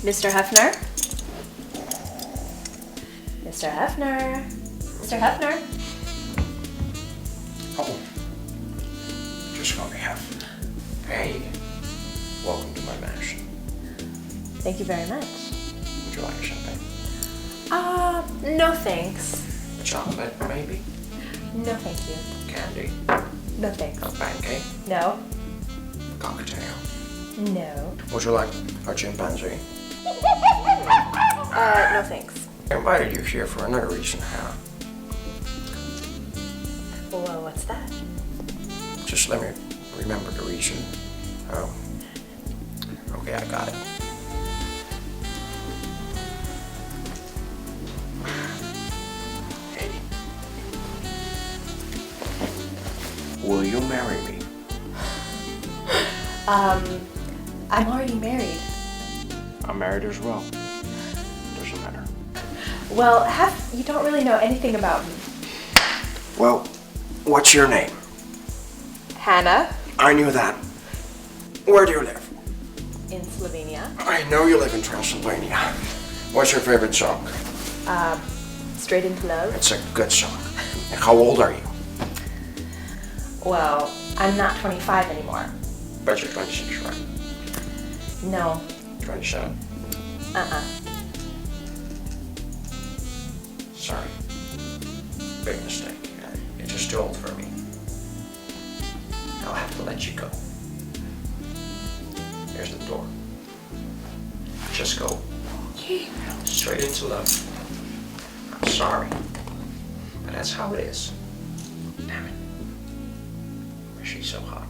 Mr. Hefner? Mr. Hefner? Mr. Hefner? Oh, just call me Hefner. Hey, welcome to my mansion. Thank you very much. Would you like a champagne? No thanks. A chocolate, maybe? No thank you. Candy? No thanks. A pancake? No. Cocktail? No. Would you like a chimpanzee? No thanks. I invited you here for another reason, Hannah. Well, what's that? Just let me remember the reason. Oh. Okay, I got it. Hey. Will you marry me? I'm already married. I'm married as well. Doesn't matter. Well, you don't really know anything about me. Well, what's your name? Hannah, I knew that. Where do you live? in Slovenia. I know you live in Transylvania. What's your favorite song? Straight into love. It's a good song. How old are you? Well, I'm not 25 anymore. Bet you're 26, right? No. 27. Sorry. Big mistake. You're just too old for me. I'll have to let you go. Here's the door. Just go straight into love. I'm sorry, but that's how it is. Damn it. She's so hot.